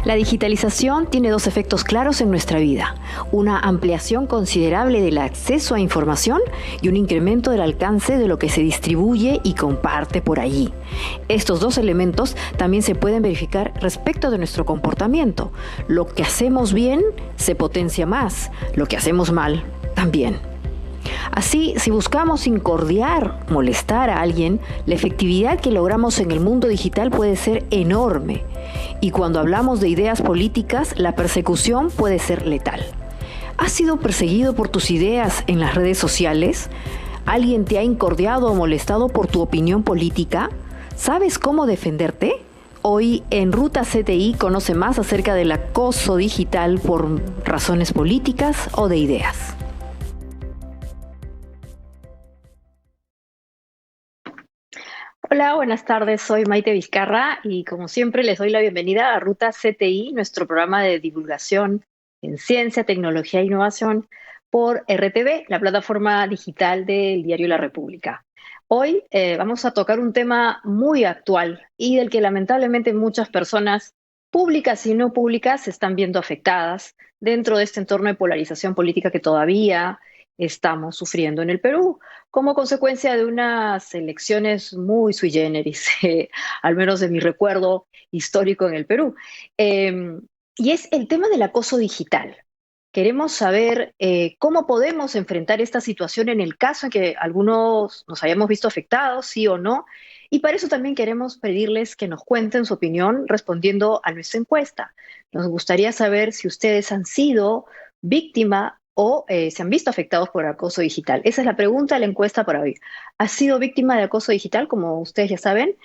La digitalización tiene dos efectos claros en nuestra vida: una ampliación considerable del acceso a información y un incremento del alcance de lo que se distribuye y comparte por allí. Estos dos elementos también se pueden verificar respecto de nuestro comportamiento. Lo que hacemos bien se potencia más, lo que hacemos mal también. Así, si buscamos incordiar, molestar a alguien, la efectividad que logramos en el mundo digital puede ser enorme. Y cuando hablamos de ideas políticas, la persecución puede ser letal. ¿Has sido perseguido por tus ideas en las redes sociales? ¿Alguien te ha incordiado o molestado por tu opinión política? ¿Sabes cómo defenderte? Hoy en Ruta CTI conoce más acerca del acoso digital por razones políticas o de ideas. Hola, buenas tardes. Soy Maite Vizcarra y como siempre les doy la bienvenida a Ruta CTI, nuestro programa de divulgación en ciencia, tecnología e innovación por RTV, la plataforma digital del diario La República. Hoy vamos a tocar un tema muy actual y del que lamentablemente muchas personas públicas y no públicas se están viendo afectadas dentro de este entorno de polarización política que todavía estamos sufriendo en el Perú como consecuencia de unas elecciones muy sui generis, al menos de mi recuerdo histórico en el Perú. Y es el tema del acoso digital. Queremos saber cómo podemos enfrentar esta situación en el caso en que algunos nos hayamos visto afectados, sí o no. Y para eso también queremos pedirles que nos cuenten su opinión respondiendo a nuestra encuesta. Nos gustaría saber si ustedes han sido víctima o se han visto afectados por acoso digital. Esa es la pregunta de la encuesta para hoy. ¿Has sido víctima de acoso digital? Como ustedes ya saben,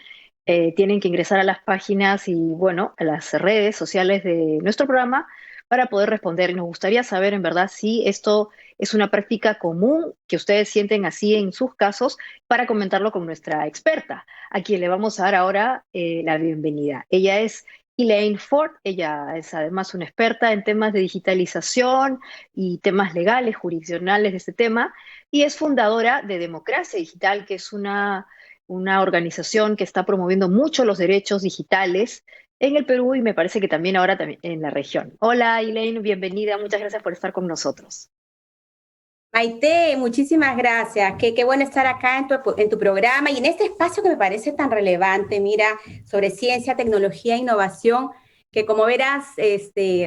tienen que ingresar a las páginas y, bueno, a las redes sociales de nuestro programa para poder responder. Y nos gustaría saber, en verdad, si esto es una práctica común que ustedes sienten así en sus casos, para comentarlo con nuestra experta, a quien le vamos a dar ahora la bienvenida. Ella es Elaine Ford. Ella es además una experta en temas de digitalización y temas legales, jurisdiccionales de este tema, y es fundadora de Democracia Digital, que es una organización que está promoviendo mucho los derechos digitales en el Perú y me parece que también ahora también en la región. Hola, Elaine, bienvenida. Muchas gracias por estar con nosotros. Maite, muchísimas gracias. Qué bueno estar acá en tu programa y en este espacio que me parece tan relevante, mira, sobre ciencia, tecnología e innovación, que como verás,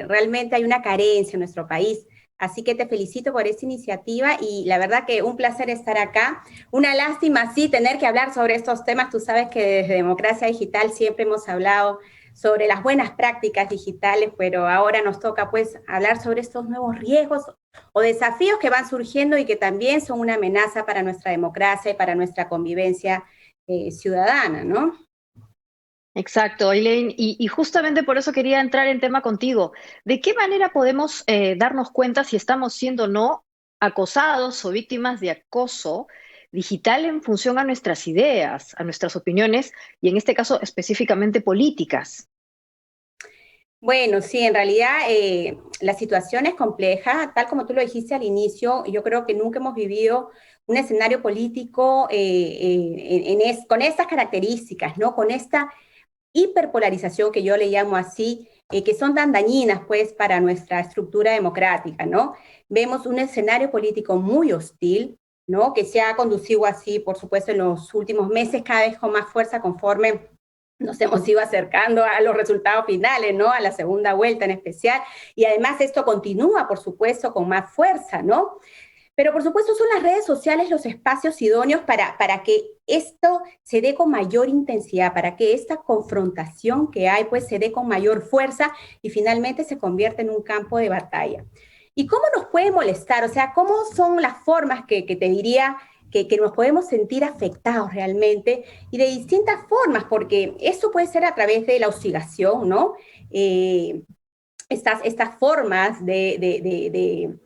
realmente hay una carencia en nuestro país. Así que te felicito por esta iniciativa y la verdad que un placer estar acá. Una lástima, sí, tener que hablar sobre estos temas. Tú sabes que desde Democracia Digital siempre hemos hablado sobre las buenas prácticas digitales, pero ahora nos toca pues hablar sobre estos nuevos riesgos o desafíos que van surgiendo y que también son una amenaza para nuestra democracia y para nuestra convivencia ciudadana, ¿no? Exacto, Elaine, y justamente por eso quería entrar en tema contigo. ¿De qué manera podemos darnos cuenta si estamos siendo o no acosados o víctimas de acoso digital en función a nuestras ideas, a nuestras opiniones y en este caso específicamente políticas? Bueno, sí, en realidad la situación es compleja, tal como tú lo dijiste al inicio. Yo creo que nunca hemos vivido un escenario político con estas características, ¿no? Con esta hiperpolarización que yo le llamo así, que son tan dañinas pues para nuestra estructura democrática, ¿no? Vemos un escenario político muy hostil, ¿no? Que se ha conducido así, por supuesto, en los últimos meses, cada vez con más fuerza conforme nos hemos ido acercando a los resultados finales, ¿no? A la segunda vuelta en especial. Y además esto continúa, por supuesto, con más fuerza, ¿no? Pero por supuesto son las redes sociales los espacios idóneos para que esto se dé con mayor intensidad, para que esta confrontación que hay pues se dé con mayor fuerza y finalmente se convierta en un campo de batalla. ¿Y cómo nos puede molestar? O sea, ¿cómo son las formas que te diría que nos podemos sentir afectados realmente? Y de distintas formas, porque eso puede ser a través de la hostigación, ¿no? Estas formas de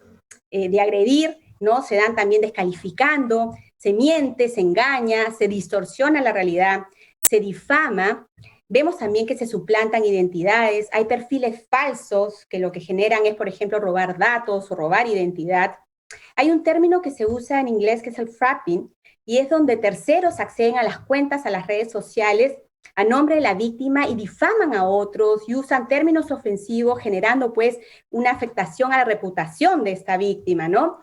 agredir, ¿no? Se dan también descalificando, se miente, se engaña, se distorsiona la realidad, se difama. Vemos también que se suplantan identidades, hay perfiles falsos que lo que generan es, por ejemplo, robar datos o robar identidad. Hay un término que se usa en inglés que es el frapping, y es donde terceros acceden a las cuentas, a las redes sociales, a nombre de la víctima y difaman a otros y usan términos ofensivos, generando pues una afectación a la reputación de esta víctima, ¿no?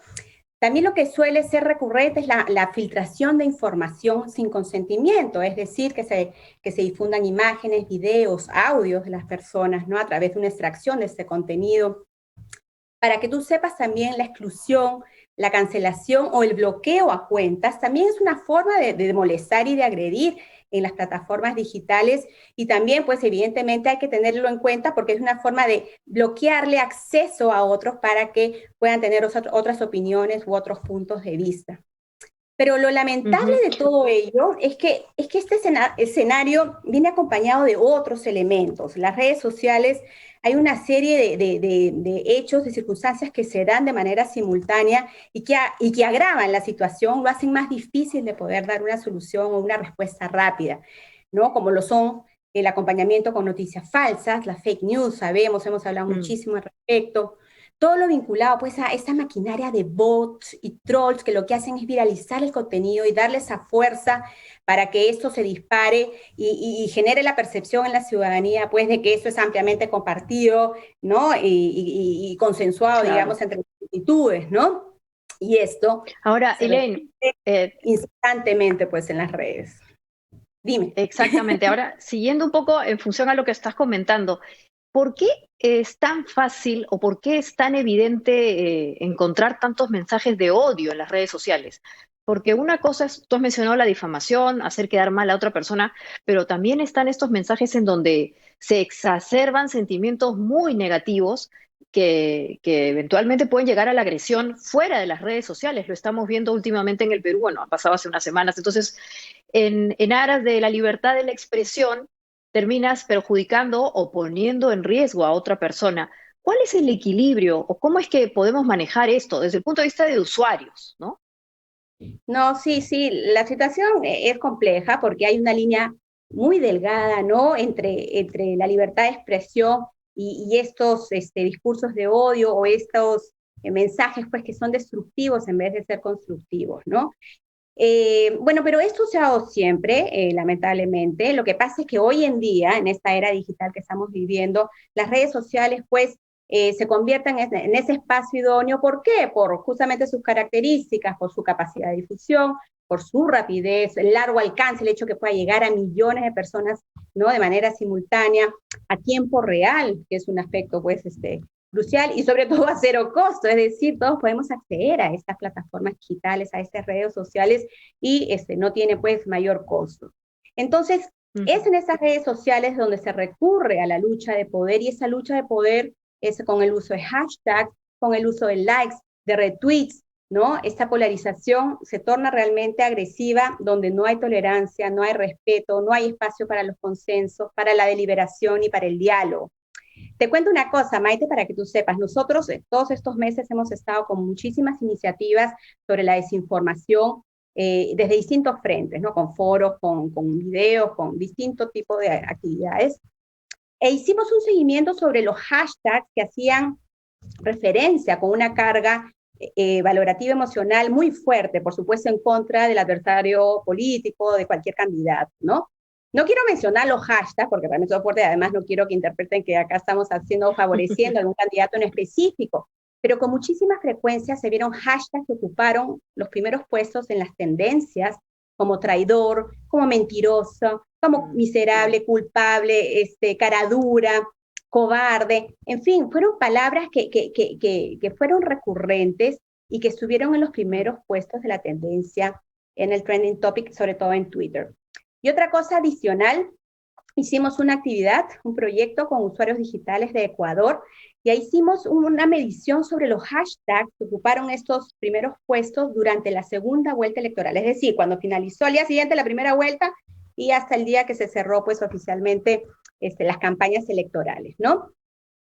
También lo que suele ser recurrente es la filtración de información sin consentimiento, es decir, que se difundan imágenes, videos, audios de las personas, ¿no? A través de una extracción de este contenido. Para que tú sepas también la exclusión, la cancelación o el bloqueo a cuentas, también es una forma de molestar y de agredir en las plataformas digitales y también pues evidentemente hay que tenerlo en cuenta porque es una forma de bloquearle acceso a otros para que puedan tener otras opiniones u otros puntos de vista. Pero lo lamentable de todo ello es que este escenario viene acompañado de otros elementos. Las redes sociales, hay una serie de hechos, de circunstancias que se dan de manera simultánea y que agravan la situación, lo hacen más difícil de poder dar una solución o una respuesta rápida, ¿no? Como lo son el acompañamiento con noticias falsas, las fake news, sabemos, hemos hablado muchísimo al respecto, todo lo vinculado pues a esta maquinaria de bots y trolls que lo que hacen es viralizar el contenido y darle esa fuerza para que esto se dispare y genere la percepción en la ciudadanía pues de que eso es ampliamente compartido, ¿no? Y consensuado, claro, digamos, entre las multitudes, ¿no? Y esto ahora, Elaine, instantáneamente pues en las redes. Dime. Exactamente. Ahora, siguiendo un poco en función a lo que estás comentando, ¿por qué es tan fácil o por qué es tan evidente encontrar tantos mensajes de odio en las redes sociales? Porque una cosa es, tú has mencionado la difamación, hacer quedar mal a otra persona, pero también están estos mensajes en donde se exacerban sentimientos muy negativos que eventualmente pueden llegar a la agresión fuera de las redes sociales. Lo estamos viendo últimamente en el Perú, bueno, ha pasado hace unas semanas. Entonces, en aras de la libertad de la expresión, terminas perjudicando o poniendo en riesgo a otra persona. ¿Cuál es el equilibrio o cómo es que podemos manejar esto desde el punto de vista de usuarios, ¿no? No, sí, sí, la situación es compleja porque hay una línea muy delgada, ¿no? Entre la libertad de expresión y estos discursos de odio o estos mensajes, pues, que son destructivos en vez de ser constructivos, ¿no? Bueno, pero esto se ha dado siempre, lamentablemente. Lo que pasa es que hoy en día, en esta era digital que estamos viviendo, las redes sociales, pues, se convierten en ese espacio idóneo. ¿Por qué? Por justamente sus características, por su capacidad de difusión, por su rapidez, el largo alcance, el hecho que pueda llegar a millones de personas, ¿no? De manera simultánea, a tiempo real, que es un aspecto, pues, crucial y sobre todo a cero costo, es decir, todos podemos acceder a estas plataformas digitales, a estas redes sociales y no tiene pues mayor costo. Entonces, es en esas redes sociales donde se recurre a la lucha de poder y esa lucha de poder es con el uso de hashtags, con el uso de likes, de retweets, ¿no? Esta polarización se torna realmente agresiva donde no hay tolerancia, no hay respeto, no hay espacio para los consensos, para la deliberación y para el diálogo. Te cuento una cosa, Maite, para que tú sepas. Nosotros todos estos meses hemos estado con muchísimas iniciativas sobre la desinformación desde distintos frentes, ¿no? Con foros, con videos, con distintos tipos de actividades. E hicimos un seguimiento sobre los hashtags que hacían referencia con una carga valorativa emocional muy fuerte, por supuesto en contra del adversario político, de cualquier candidato, ¿no? No quiero mencionar los hashtags, porque realmente son fuertes, además no quiero que interpreten que acá estamos favoreciendo a algún candidato en específico, pero con muchísima frecuencia se vieron hashtags que ocuparon los primeros puestos en las tendencias, como traidor, como mentiroso, como miserable, culpable, cara dura, cobarde, en fin, fueron palabras que fueron recurrentes y que estuvieron en los primeros puestos de la tendencia en el trending topic, sobre todo en Twitter. Y otra cosa adicional, hicimos una actividad, un proyecto con usuarios digitales de Ecuador, y ahí hicimos una medición sobre los hashtags que ocuparon estos primeros puestos durante la segunda vuelta electoral, es decir, cuando finalizó al día siguiente la primera vuelta y hasta el día que se cerró pues oficialmente las campañas electorales, ¿no?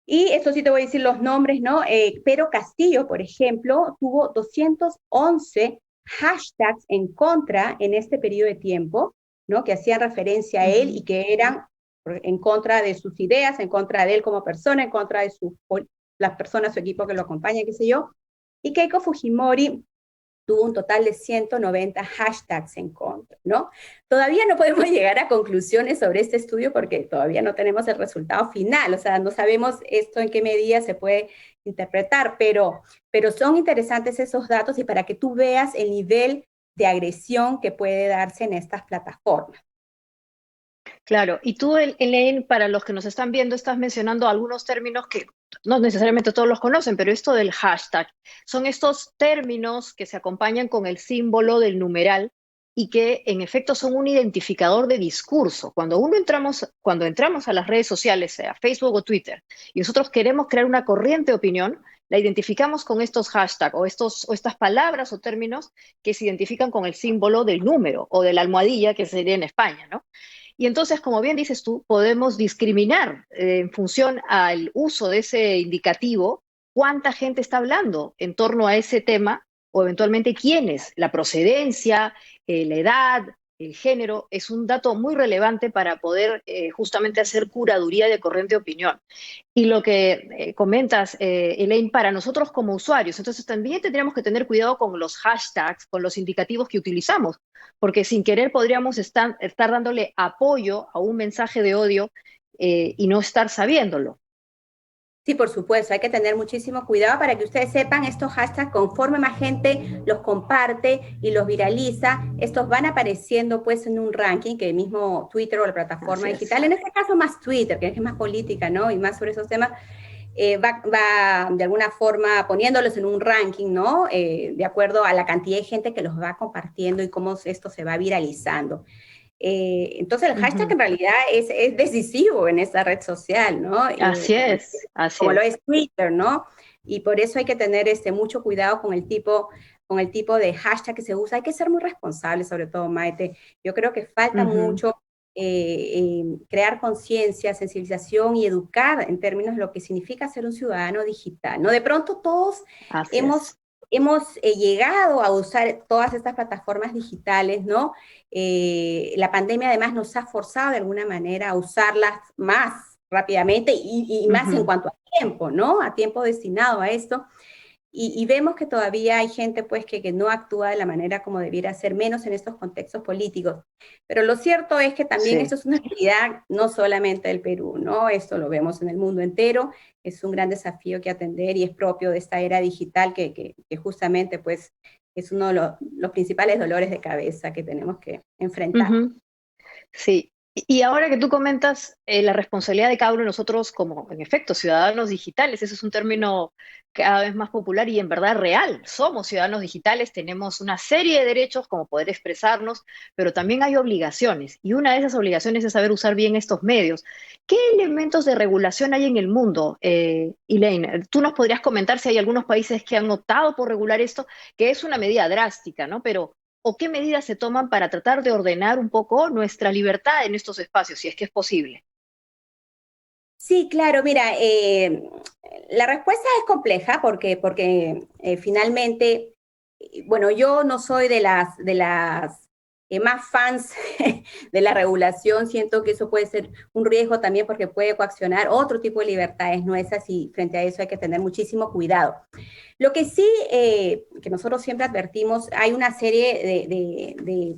Y eso sí te voy a decir los nombres, ¿no? Pedro Castillo, por ejemplo, tuvo 211 hashtags en contra en este periodo de tiempo, ¿no? Que hacían referencia a él y que eran en contra de sus ideas, en contra de él como persona, en contra de las personas, su equipo que lo acompaña, qué sé yo. Y Keiko Fujimori tuvo un total de 190 hashtags en contra, ¿no? Todavía no podemos llegar a conclusiones sobre este estudio porque todavía no tenemos el resultado final, o sea, no sabemos esto en qué medida se puede interpretar, pero son interesantes esos datos y para que tú veas el nivel de agresión que puede darse en estas plataformas. Claro, y tú, Elaine, para los que nos están viendo, estás mencionando algunos términos que no necesariamente todos los conocen, pero esto del hashtag, son estos términos que se acompañan con el símbolo del numeral y que en efecto son un identificador de discurso. Cuando entramos a las redes sociales, sea Facebook o Twitter, y nosotros queremos crear una corriente de opinión, la identificamos con estos hashtags o estas palabras o términos que se identifican con el símbolo del número o de la almohadilla, que sería en España, ¿no? Y entonces, como bien dices tú, podemos discriminar en función al uso de ese indicativo cuánta gente está hablando en torno a ese tema o eventualmente quiénes, la procedencia, la edad, el género, es un dato muy relevante para poder justamente hacer curaduría de corriente de opinión. Y lo que comentas, Elaine, para nosotros como usuarios, entonces también tendríamos que tener cuidado con los hashtags, con los indicativos que utilizamos, porque sin querer podríamos estar dándole apoyo a un mensaje de odio y no estar sabiéndolo. Sí, por supuesto, hay que tener muchísimo cuidado para que ustedes sepan estos hashtags, conforme más gente los comparte y los viraliza, estos van apareciendo pues en un ranking que el mismo Twitter o la plataforma digital, en este caso más Twitter, que es más política, ¿no? Y más sobre esos temas, va de alguna forma poniéndolos en un ranking, ¿no? De acuerdo a la cantidad de gente que los va compartiendo y cómo esto se va viralizando. Entonces el hashtag en realidad es decisivo en esta red social, ¿no? Así es, así Como lo es. es Twitter, ¿no? Y por eso hay que tener mucho cuidado con el tipo de hashtag que se usa. Hay que ser muy responsable, sobre todo, Maite. Yo creo que falta mucho crear conciencia, sensibilización y educar en términos de lo que significa ser un ciudadano digital, ¿no? De pronto todos Así hemos, es. hemos llegado a usar todas estas plataformas digitales, ¿no? La pandemia además nos ha forzado de alguna manera a usarlas más rápidamente y más en cuanto a tiempo, ¿no? A tiempo destinado a esto. Y vemos que todavía hay gente pues que no actúa de la manera como debiera ser, menos en estos contextos políticos. Pero lo cierto es que también Sí. esto es una realidad no solamente del Perú, ¿no? Esto lo vemos en el mundo entero, es un gran desafío que atender y es propio de esta era digital que justamente pues es uno de los principales dolores de cabeza que tenemos que enfrentar. Sí, y ahora que tú comentas la responsabilidad de cada uno de nosotros como, en efecto, ciudadanos digitales, ese es un término cada vez más popular y en verdad real. Somos ciudadanos digitales, tenemos una serie de derechos como poder expresarnos, pero también hay obligaciones y una de esas obligaciones es saber usar bien estos medios. ¿Qué elementos de regulación hay en el mundo, Elaine? Tú nos podrías comentar si hay algunos países que han optado por regular esto, que es una medida drástica, ¿no? Pero o qué medidas se toman para tratar de ordenar un poco nuestra libertad en estos espacios, si es que es posible. Sí, claro, mira, la respuesta es compleja porque finalmente, bueno, yo no soy de las más fans de la regulación, siento que eso puede ser un riesgo también porque puede coaccionar otro tipo de libertades nuestras y frente a eso hay que tener muchísimo cuidado. Lo que sí, que nosotros siempre advertimos, hay una serie de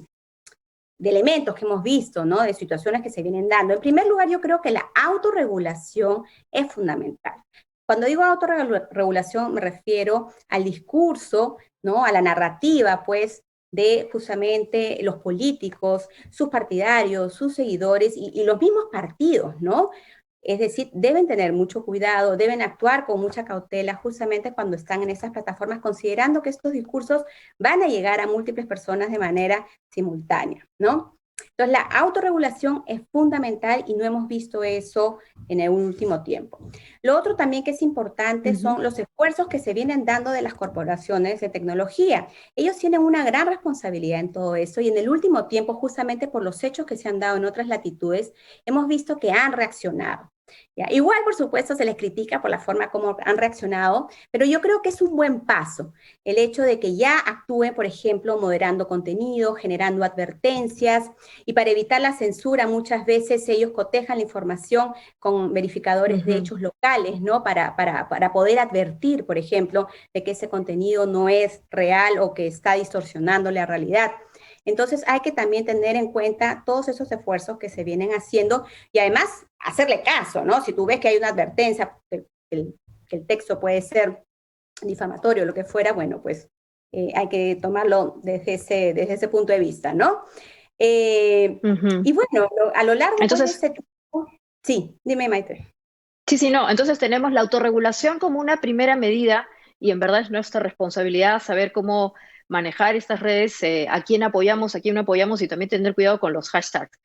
elementos que hemos visto, ¿no? De situaciones que se vienen dando. En primer lugar, yo creo que la autorregulación es fundamental. Cuando digo autorregulación me refiero al discurso, ¿no? A la narrativa, pues, de justamente los políticos, sus partidarios, sus seguidores y los mismos partidos, ¿no? Es decir, deben tener mucho cuidado, deben actuar con mucha cautela justamente cuando están en esas plataformas, considerando que estos discursos van a llegar a múltiples personas de manera simultánea, ¿no? Entonces, la autorregulación es fundamental y no hemos visto eso en el último tiempo. Lo otro también que es importante son los esfuerzos que se vienen dando de las corporaciones de tecnología. Ellos tienen una gran responsabilidad en todo eso y en el último tiempo, justamente por los hechos que se han dado en otras latitudes, hemos visto que han reaccionado. ¿Ya? Igual, por supuesto, se les critica por la forma como han reaccionado, pero yo creo que es un buen paso el hecho de que ya actúen, por ejemplo, moderando contenido, generando advertencias, y para evitar la censura, muchas veces ellos cotejan la información con verificadores de hechos locales, ¿no? Para poder advertir, por ejemplo, de que ese contenido no es real o que está distorsionando la realidad. Entonces hay que también tener en cuenta todos esos esfuerzos que se vienen haciendo y además hacerle caso, ¿no? Si tú ves que hay una advertencia, que el texto puede ser difamatorio o lo que fuera, bueno, pues hay que tomarlo desde ese punto de vista, ¿no? Y bueno, a lo largo pues, de Entonces, ese tiempo, sí, dime, Maite. sí, sí, no. Entonces tenemos la autorregulación como una primera medida y en verdad es nuestra responsabilidad saber cómo manejar estas redes, a quién no apoyamos y también tener cuidado con los hashtags.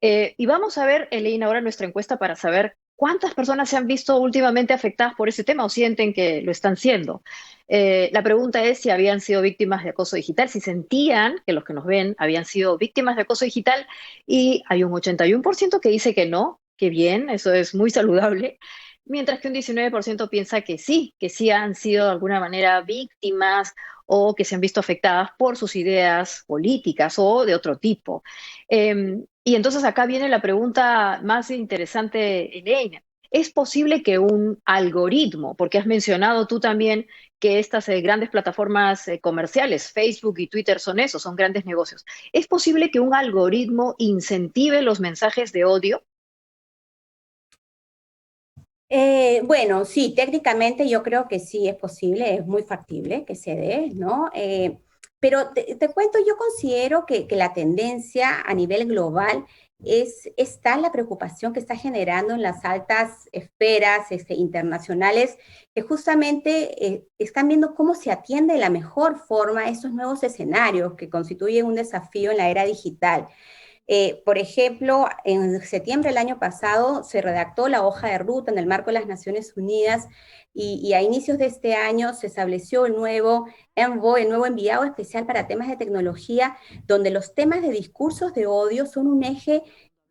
Y vamos a ver, Elaine, ahora nuestra encuesta para saber cuántas personas se han visto últimamente afectadas por ese tema o sienten que lo están siendo. La pregunta es si habían sido víctimas de acoso digital, si sentían que los que nos ven habían sido víctimas de acoso digital y hay un 81% que dice que no, que bien, eso es muy saludable, mientras que un 19% piensa que sí han sido de alguna manera víctimas o que se han visto afectadas por sus ideas políticas o de otro tipo. Y entonces acá viene la pregunta más interesante, Elena. ¿Es posible que un algoritmo, porque has mencionado tú también que estas grandes plataformas comerciales, Facebook y Twitter son eso, son grandes negocios, ¿es posible que un algoritmo incentive los mensajes de odio? Bueno, sí, técnicamente yo creo que sí es posible, es muy factible que se dé, ¿no? Pero te cuento, yo considero que la tendencia a nivel global está la preocupación que está generando en las altas esferas internacionales, que justamente están viendo cómo se atiende de la mejor forma a estos nuevos escenarios que constituyen un desafío en la era digital. Por ejemplo, en septiembre del año pasado se redactó la hoja de ruta en el marco de las Naciones Unidas y a inicios de este año se estableció el nuevo envoy, el nuevo enviado especial para temas de tecnología, donde los temas de discursos de odio son un eje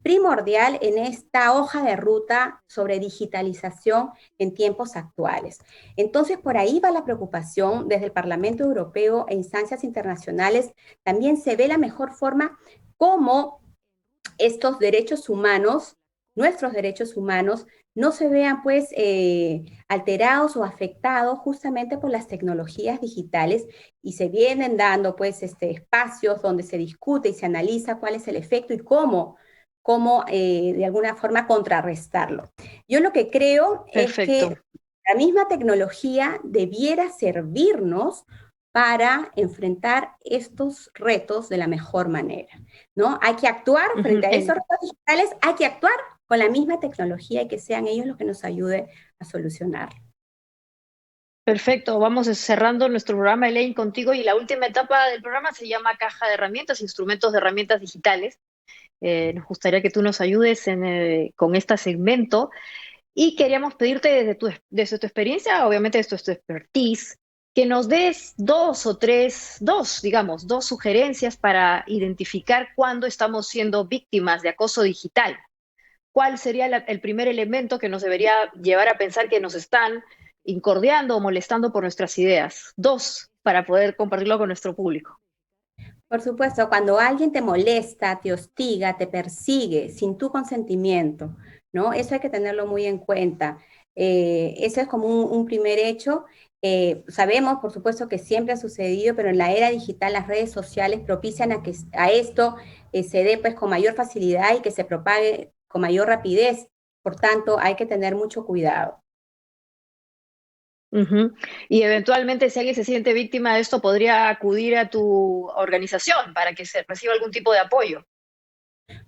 primordial en esta hoja de ruta sobre digitalización en tiempos actuales. Entonces, por ahí va la preocupación desde el Parlamento Europeo e instancias internacionales. También se ve la mejor forma cómo estos derechos humanos, nuestros derechos humanos, no se vean pues alterados o afectados justamente por las tecnologías digitales y se vienen dando pues espacios donde se discute y se analiza cuál es el efecto y cómo de alguna forma contrarrestarlo. Yo lo que creo es Perfecto. que la misma tecnología debiera servirnos para enfrentar estos retos de la mejor manera, ¿no? Hay que actuar frente a esos retos digitales, hay que actuar con la misma tecnología y que sean ellos los que nos ayuden a solucionarlo. Perfecto, vamos cerrando nuestro programa, Elaine, contigo y la última etapa del programa se llama caja de herramientas, instrumentos de herramientas digitales. Nos gustaría que tú nos ayudes con este segmento y queríamos pedirte desde tu experiencia, obviamente desde tu expertise, que nos des dos sugerencias para identificar cuándo estamos siendo víctimas de acoso digital. ¿Cuál sería el primer elemento que nos debería llevar a pensar que nos están incordiando o molestando por nuestras ideas? Dos, para poder compartirlo con nuestro público. Por supuesto, cuando alguien te molesta, te hostiga, te persigue sin tu consentimiento, ¿no? Eso hay que tenerlo muy en cuenta. Eso es como un primer hecho. Sabemos, por supuesto, que siempre ha sucedido, pero en la era digital las redes sociales propician a que a esto se dé pues con mayor facilidad y que se propague con mayor rapidez. Por tanto, hay que tener mucho cuidado. Ujú. Y eventualmente, si alguien se siente víctima de esto, podría acudir a tu organización para que se reciba algún tipo de apoyo.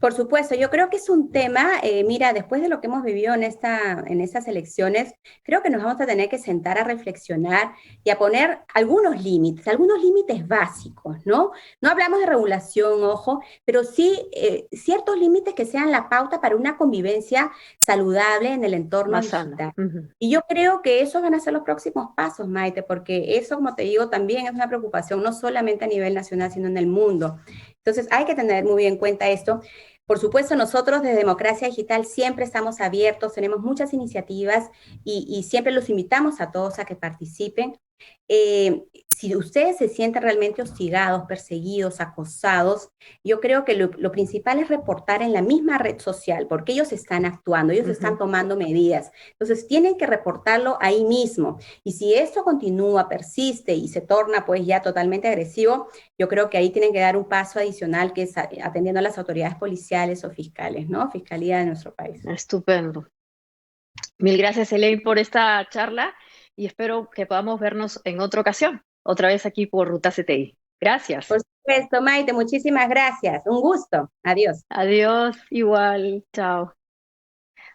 Por supuesto, yo creo que es un tema, mira, después de lo que hemos vivido en estas elecciones, creo que nos vamos a tener que sentar a reflexionar y a poner algunos límites básicos, ¿no? No hablamos de regulación, ojo, pero sí ciertos límites que sean la pauta para una convivencia saludable en el entorno Más sana. digital. Ujú. Y yo creo que esos van a ser los próximos pasos, Maite, porque eso, como te digo, también es una preocupación no solamente a nivel nacional, sino en el mundo. Entonces hay que tener muy en cuenta esto. Por supuesto, nosotros desde Democracia Digital siempre estamos abiertos, tenemos muchas iniciativas y siempre los invitamos a todos a que participen. Eh, si ustedes se sienten realmente hostigados, perseguidos, acosados, yo creo que lo principal es reportar en la misma red social, porque ellos están actuando, ellos están tomando medidas. Entonces, tienen que reportarlo ahí mismo. Y si esto continúa, persiste y se torna pues ya totalmente agresivo, yo creo que ahí tienen que dar un paso adicional, que es atendiendo a las autoridades policiales o fiscales, ¿no? Fiscalía de nuestro país. Estupendo. Mil gracias, Elaine, por esta charla y espero que podamos vernos en otra ocasión, otra vez aquí por Ruta CTI. Gracias. Por supuesto, Maite, muchísimas gracias. Un gusto. Adiós. Adiós, igual, chao.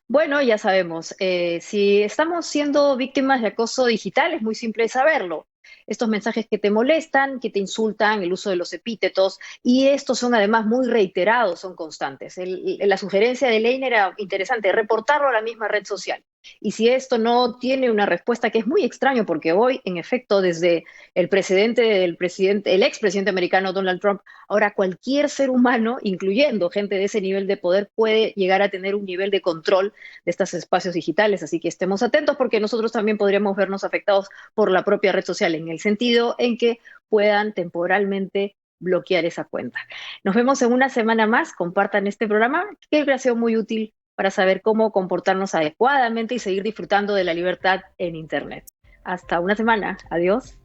Bueno, ya sabemos, si estamos siendo víctimas de acoso digital, es muy simple saberlo. Estos mensajes que te molestan, que te insultan, el uso de los epítetos, y estos son además muy reiterados, son constantes. La sugerencia de Elaine era interesante, reportarlo a la misma red social. Y si esto no tiene una respuesta, que es muy extraño, porque hoy, en efecto, desde el expresidente americano Donald Trump, ahora cualquier ser humano, incluyendo gente de ese nivel de poder, puede llegar a tener un nivel de control de estos espacios digitales, así que estemos atentos porque nosotros también podríamos vernos afectados por la propia red social, en el sentido en que puedan temporalmente bloquear esa cuenta. Nos vemos en una semana más, compartan este programa, que ha sido muy útil para saber cómo comportarnos adecuadamente y seguir disfrutando de la libertad en Internet. Hasta una semana, adiós.